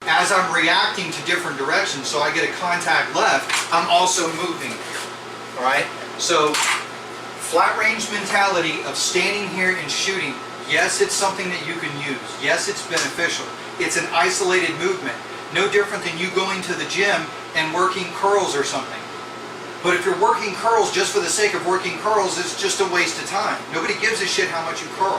As I'm reacting to different directions, so I get a contact left, I'm also moving. All right? So, flat range mentality of standing here and shooting, yes, it's something that you can use. Yes, it's beneficial. It's an isolated movement. No different than you going to the gym and working curls or something. But if you're working curls just for the sake of working curls, it's just a waste of time. Nobody gives a shit how much you curl.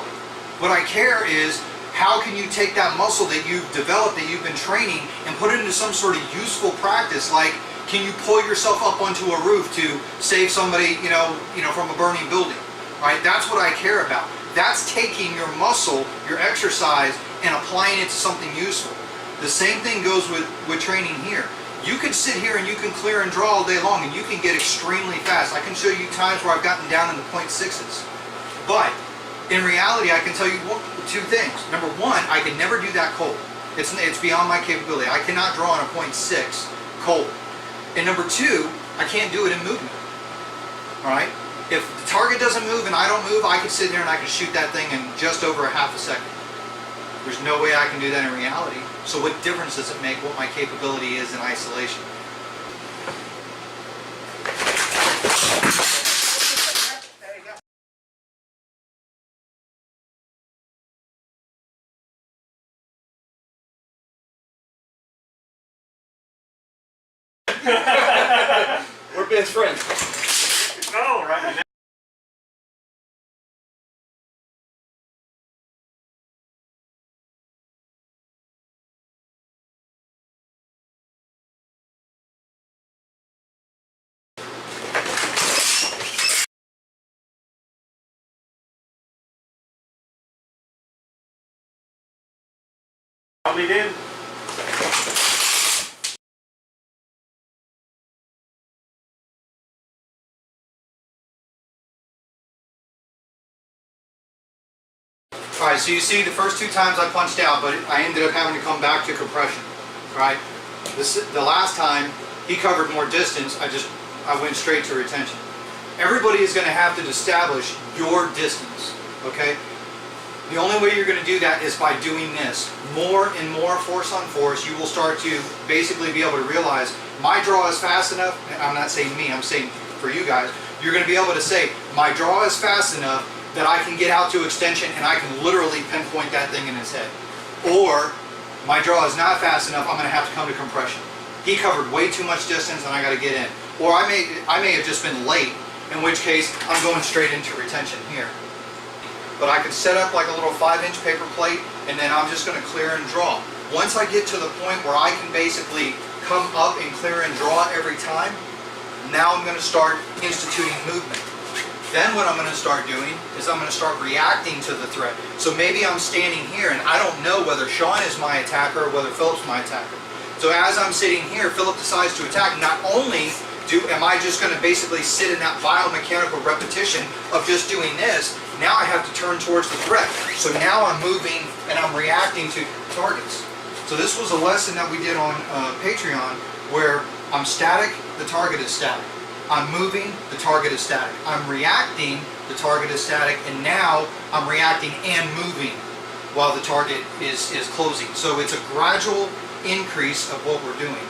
What I care is, how can you take that muscle that you've developed, that you've been training, and put it into some sort of useful practice? Like, can you pull yourself up onto a roof to save somebody, from a burning building? Right? That's what I care about. That's taking your muscle, your exercise, and applying it to something useful. The same thing goes with training here. You can sit here and you can clear and draw all day long, and you can get extremely fast. I can show you times where I've gotten down in the 0.6s. But in reality, I can tell you two things. Number one, I can never do that cold. It's beyond my capability. I cannot draw on a 0.6 cold. And number two, I can't do it in movement. All right? If the target doesn't move and I don't move, I can sit here and I can shoot that thing in just over a half a second. There's no way I can do that in reality. So what difference does it make what my capability is in isolation? We're best friends. Oh, right now. Probably did. Alright, so you see the first two times I punched out, but I ended up having to come back to compression. Alright, the last time he covered more distance, I went straight to retention. Everybody is going to have to establish your distance, okay? The only way you're going to do that is by doing this. More and more force on force, you will start to basically be able to realize my draw is fast enough. I'm not saying me, I'm saying for you guys. You're going to be able to say my draw is fast enough that I can get out to extension and I can literally pinpoint that thing in his head. Or my draw is not fast enough, I'm going to have to come to compression. He covered way too much distance and I got to get in. Or I may have just been late, in which case I'm going straight into retention here. But I could set up like a little 5-inch paper plate and then I'm just going to clear and draw. Once I get to the point where I can basically come up and clear and draw every time, now I'm going to start instituting movement. Then what I'm going to start doing is I'm going to start reacting to the threat. So maybe I'm standing here and I don't know whether Sean is my attacker or whether Philip's my attacker. So as I'm sitting here, Philip decides to attack. Not only am I just going to basically sit in that biomechanical repetition of just doing this, now I have to turn towards the threat. So now I'm moving and I'm reacting to targets. So this was a lesson that we did on Patreon where I'm static, the target is static. I'm moving, the target is static. I'm reacting, the target is static, and now I'm reacting and moving while the target is closing. So it's a gradual increase of what we're doing.